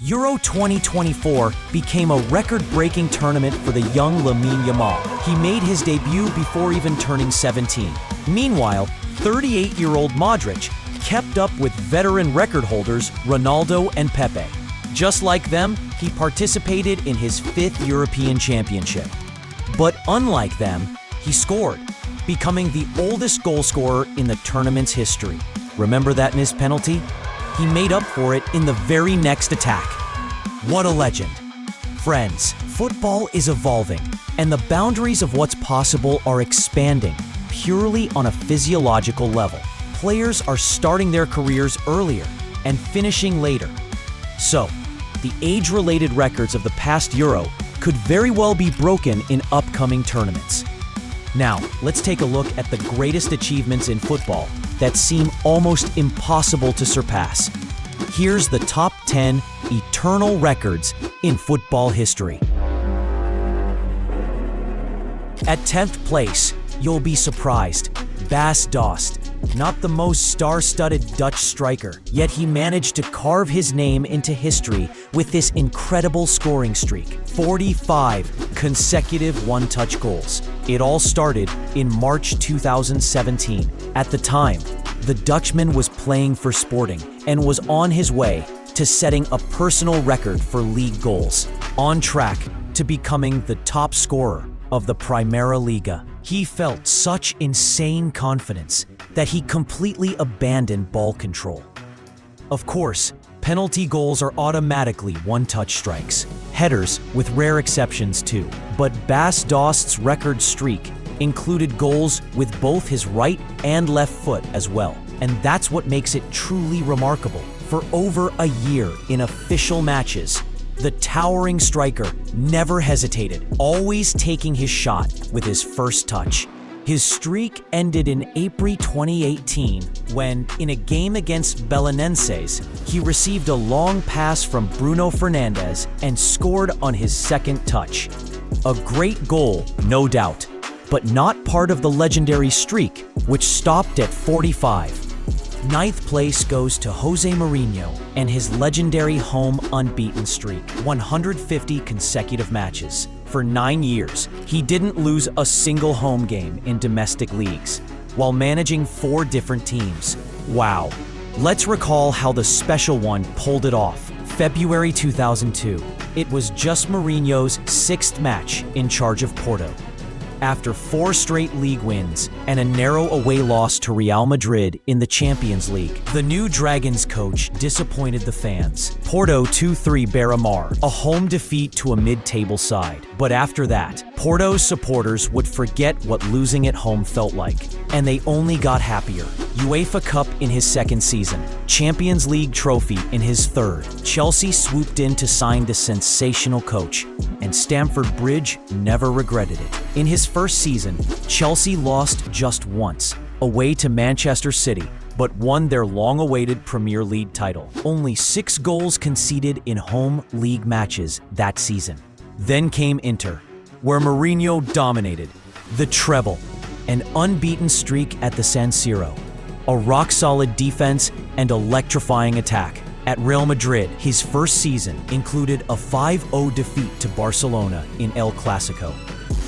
Euro 2024 became a record-breaking tournament for the young Lamine Yamal. He made his debut before even turning 17. Meanwhile, 38-year-old Modric kept up with veteran record holders Ronaldo and Pepe. Just like them, he participated in his 5th European Championship. But unlike them, he scored, becoming the oldest goalscorer in the tournament's history. Remember that missed penalty? He made up for it in the very next attack. What a legend. Friends, football is evolving, and the boundaries of what's possible are expanding purely on a physiological level. Players are starting their careers earlier and finishing later. So, the age-related records of the past Euro could very well be broken in upcoming tournaments. Now, let's take a look at the greatest achievements in football that seem almost impossible to surpass. Here's the top 10 eternal records in football history. At 10th place, you'll be surprised. Bas Dost. Not the most star-studded Dutch striker, yet he managed to carve his name into history with this incredible scoring streak. 45 consecutive one-touch goals. It all started in March 2017. At the time, the Dutchman was playing for Sporting and was on his way to setting a personal record for league goals, on track to becoming the top scorer of the Primera Liga. He felt such insane confidence that he completely abandoned ball control. Of course, penalty goals are automatically one-touch strikes, headers with rare exceptions too. But Bas Dost's record streak included goals with both his right and left foot as well. And that's what makes it truly remarkable. For over a year in official matches, the towering striker never hesitated, always taking his shot with his first touch. His streak ended in April 2018 when, in a game against Belenenses, he received a long pass from Bruno Fernandes and scored on his second touch. A great goal, no doubt, but not part of the legendary streak, which stopped at 45. 9th place goes to Jose Mourinho and his legendary home unbeaten streak, 150 consecutive matches. For 9 years, he didn't lose a single home game in domestic leagues, while managing 4 different teams. Wow. Let's recall how the special one pulled it off. February 2002. It was just Mourinho's 6th match in charge of Porto. After 4 straight league wins and a narrow away loss to Real Madrid in the Champions League, the new Dragons coach disappointed the fans. Porto 2-3 Beira-Mar, a home defeat to a mid-table side. But after that, Porto's supporters would forget what losing at home felt like, and they only got happier. UEFA Cup in his 2nd season, Champions League trophy in his 3rd. Chelsea swooped in to sign the sensational coach, and Stamford Bridge never regretted it. In his first season, Chelsea lost just once, away to Manchester City, but won their long-awaited Premier League title. Only 6 goals conceded in home league matches that season. Then came Inter, where Mourinho dominated. The treble, an unbeaten streak at the San Siro, a rock-solid defense and electrifying attack. At Real Madrid, his first season included a 5-0 defeat to Barcelona in El Clasico.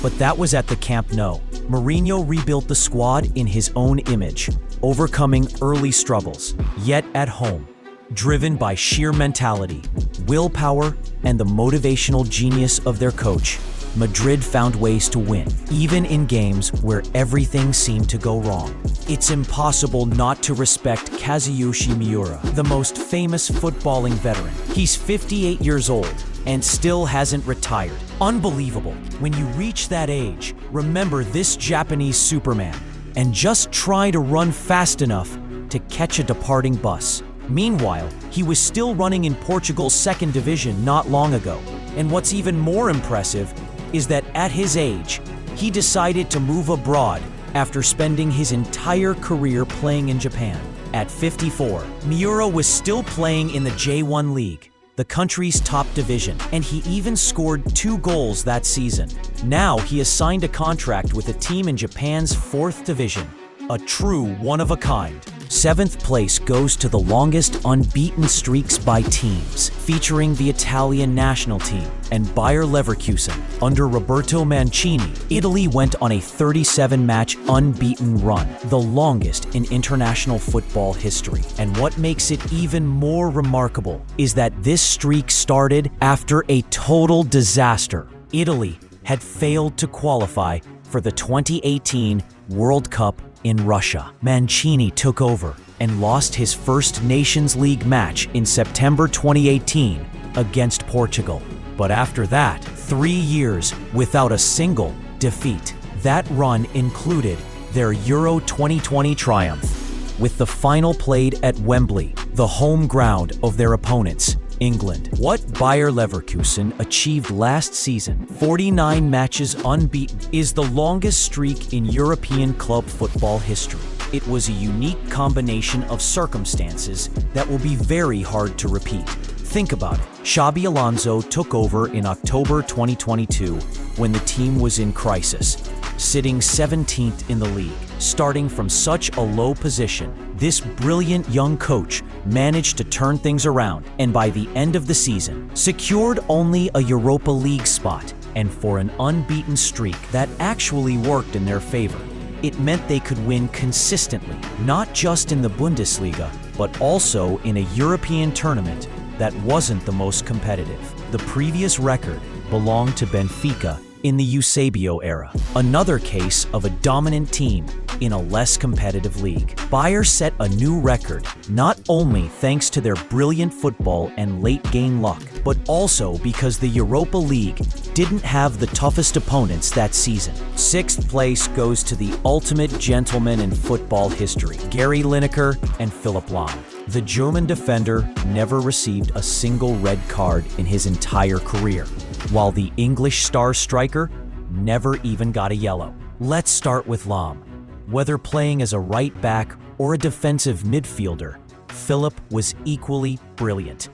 But that was at the Camp Nou. Mourinho rebuilt the squad in his own image, overcoming early struggles, yet at home. Driven by sheer mentality, willpower, and the motivational genius of their coach, Madrid found ways to win, even in games where everything seemed to go wrong. It's impossible not to respect Kazuyoshi Miura, the most famous footballing veteran. He's 58 years old and still hasn't retired. Unbelievable. When you reach that age, remember this Japanese Superman and just try to run fast enough to catch a departing bus. Meanwhile, he was still running in Portugal's 2nd division not long ago. And what's even more impressive is that at his age, he decided to move abroad after spending his entire career playing in Japan. At 54, Miura was still playing in the J1 League, the country's top division, and he even scored 2 goals that season. Now he has signed a contract with a team in Japan's 4th division, a true one-of-a-kind. Seventh place goes to the longest unbeaten streaks by teams, featuring the Italian national team and Bayer Leverkusen. Under Roberto Mancini, Italy went on a 37-match unbeaten run, the longest in international football history. And what makes it even more remarkable is that this streak started after a total disaster. Italy had failed to qualify for the 2018 World Cup in Russia. Mancini took over and lost his first Nations League match in September 2018 against Portugal. But after that, 3 years without a single defeat. That run included their Euro 2020 triumph, with the final played at Wembley, the home ground of their opponents, England. What Bayer Leverkusen achieved last season, 49 matches unbeaten, is the longest streak in European club football history. It was a unique combination of circumstances that will be very hard to repeat. Think about it. Xabi Alonso took over in October 2022 when the team was in crisis, sitting 17th in the league. Starting from such a low position, this brilliant young coach managed to turn things around and by the end of the season, secured only a Europa League spot. And for an unbeaten streak that actually worked in their favor, it meant they could win consistently, not just in the Bundesliga, but also in a European tournament that wasn't the most competitive. The previous record belonged to Benfica in the Eusebio era, another case of a dominant team in a less competitive league. Bayer set a new record, not only thanks to their brilliant football and late-game luck, but also because the Europa League didn't have the toughest opponents that season. Sixth place goes to the ultimate gentlemen in football history, Gary Lineker and Philipp Lahm. The German defender never received a single red card in his entire career, while the English star striker never even got a yellow. Let's start with Lahm. Whether playing as a right back or a defensive midfielder, Philipp was equally brilliant.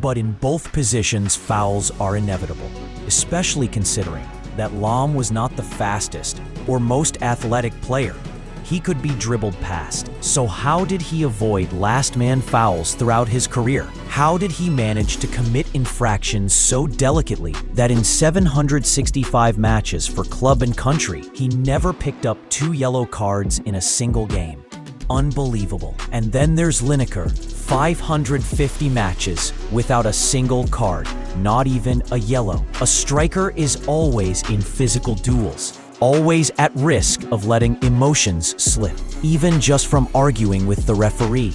But in both positions, fouls are inevitable, especially considering that Lahm was not the fastest or most athletic player. He could be dribbled past. So how did he avoid last-man fouls throughout his career? How did he manage to commit infractions so delicately that in 765 matches for club and country, he never picked up 2 yellow cards in a single game? Unbelievable. And then there's Lineker, 550 matches without a single card, not even a yellow. A striker is always in physical duels, always at risk of letting emotions slip, even just from arguing with the referee.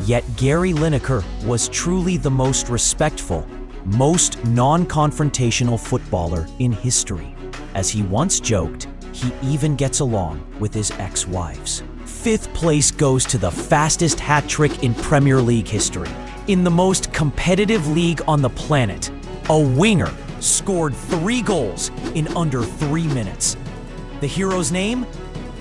Yet Gary Lineker was truly the most respectful, most non-confrontational footballer in history. As he once joked, he even gets along with his ex-wives. Fifth place goes to the fastest hat trick in Premier League history. In the most competitive league on the planet, a winger scored 3 goals in under 3 minutes. The hero's name?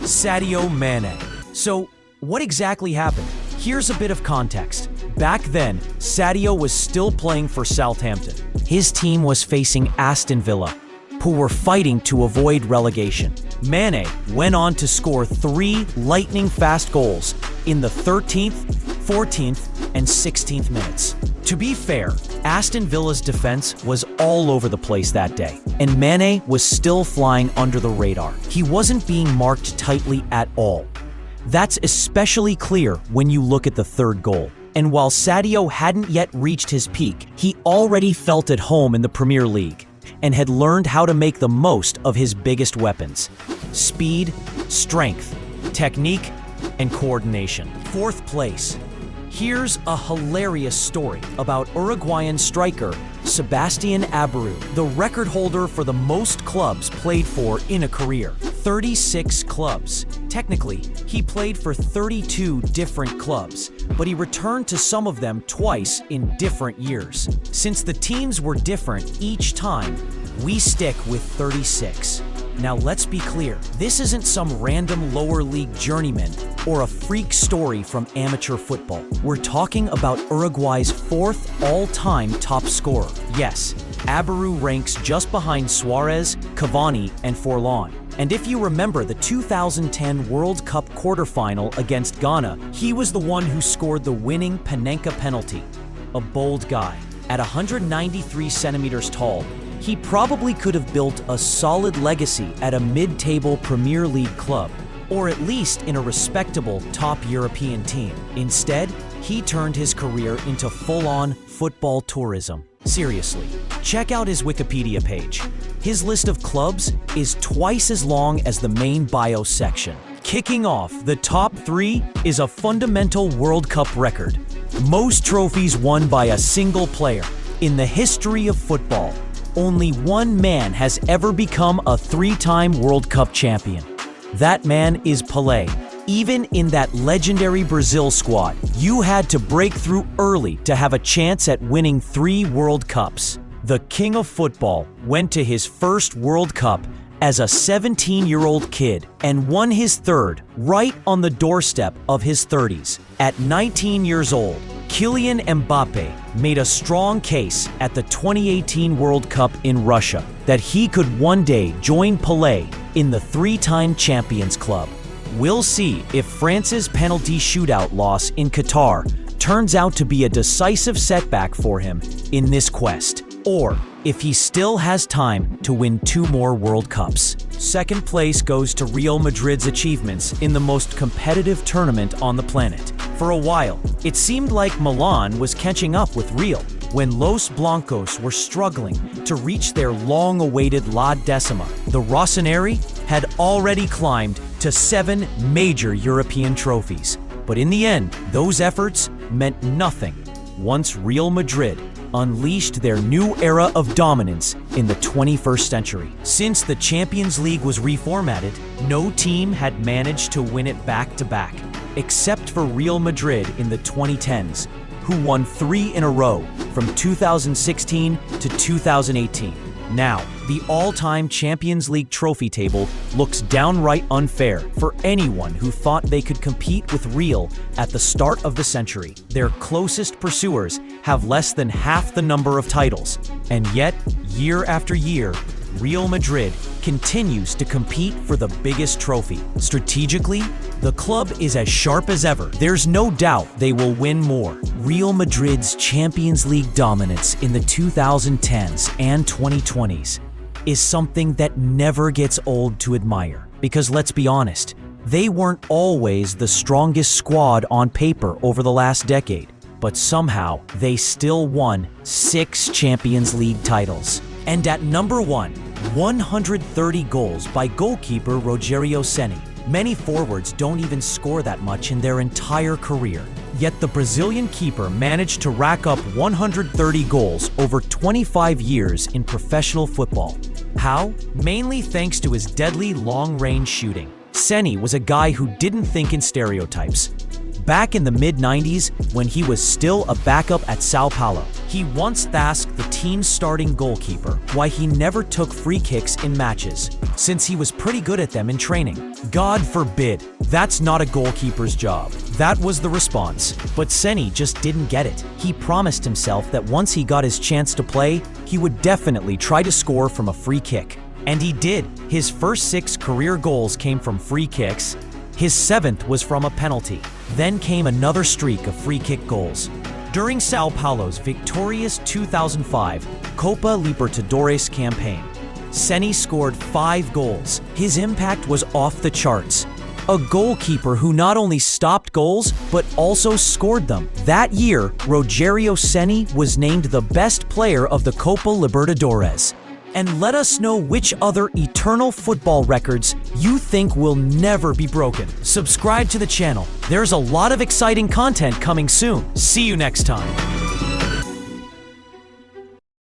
Sadio Mane. So, what exactly happened? Here's a bit of context. Back then, Sadio was still playing for Southampton. His team was facing Aston Villa, who were fighting to avoid relegation. Mane went on to score 3 lightning-fast goals in the 13th, 14th, and 16th minutes. To be fair, Aston Villa's defense was all over the place that day, and Mane was still flying under the radar. He wasn't being marked tightly at all. That's especially clear when you look at the third goal. And while Sadio hadn't yet reached his peak, he already felt at home in the Premier League and had learned how to make the most of his biggest weapons: speed, strength, technique, and coordination. Fourth place. Here's a hilarious story about Uruguayan striker Sebastian Abreu, the record holder for the most clubs played for in a career. 36 clubs. Technically, he played for 32 different clubs, but he returned to some of them twice in different years. Since the teams were different each time, we stick with 36. Now let's be clear, this isn't some random lower league journeyman or a freak story from amateur football. We're talking about Uruguay's 4th all-time top scorer. Yes, Abreu ranks just behind Suarez, Cavani, and Forlan. And if you remember the 2010 World Cup quarterfinal against Ghana, he was the one who scored the winning Panenka penalty. A bold guy. At 193 centimeters tall, he probably could have built a solid legacy at a mid-table Premier League club, or at least in a respectable top European team. Instead, he turned his career into full-on football tourism. Seriously, check out his Wikipedia page. His list of clubs is twice as long as the main bio section. Kicking off the top 3 is a fundamental World Cup record. Most trophies won by a single player. In the history of football, only one man has ever become a 3-time World Cup champion. That man is Pelé. Even in that legendary Brazil squad, you had to break through early to have a chance at winning 3 World Cups. The king of football went to his first World Cup as a 17-year-old kid and won his 3rd right on the doorstep of his 30s. At 19 years old, Kylian Mbappe made a strong case at the 2018 World Cup in Russia that he could one day join Pelé in the 3-time Champions Club. We'll see if France's penalty shootout loss in Qatar turns out to be a decisive setback for him in this quest, or if he still has time to win 2 more World Cups. Second place goes to Real Madrid's achievements in the most competitive tournament on the planet. For a while, it seemed like Milan was catching up with Real when Los Blancos were struggling to reach their long-awaited La Decima. The Rossoneri had already climbed to 7 major European trophies. But in the end, those efforts meant nothing once Real Madrid unleashed their new era of dominance in the 21st century. Since the Champions League was reformatted, no team had managed to win it back-to-back, except for Real Madrid in the 2010s, who won 3 in a row from 2016 to 2018. Now, the all-time Champions League trophy table looks downright unfair for anyone who thought they could compete with Real at the start of the century. Their closest pursuers have less than half the number of titles, and yet, year after year, Real Madrid continues to compete for the biggest trophy. Strategically, the club is as sharp as ever. There's no doubt they will win more. Real Madrid's Champions League dominance in the 2010s and 2020s is something that never gets old to admire. Because let's be honest, they weren't always the strongest squad on paper over the last decade, but somehow they still won 6 Champions League titles. And at number 1, 130 goals by goalkeeper Rogério Ceni. Many forwards don't even score that much in their entire career. Yet the Brazilian keeper managed to rack up 130 goals over 25 years in professional football. How? Mainly thanks to his deadly long-range shooting. Ceni was a guy who didn't think in stereotypes. Back in the mid-90s, when he was still a backup at Sao Paulo, he once asked the team's starting goalkeeper why he never took free kicks in matches, since he was pretty good at them in training. God forbid, that's not a goalkeeper's job. That was the response. But Ceni just didn't get it. He promised himself that once he got his chance to play, he would definitely try to score from a free kick. And he did. His first 6 career goals came from free kicks. His 7th was from a penalty. Then came another streak of free kick goals. During Sao Paulo's victorious 2005 Copa Libertadores campaign, Ceni scored 5 goals. His impact was off the charts. A goalkeeper who not only stopped goals, but also scored them. That year, Rogério Ceni was named the best player of the Copa Libertadores. And let us know which other eternal football records you think will never be broken. Subscribe to the channel. There's a lot of exciting content coming soon. See you next time.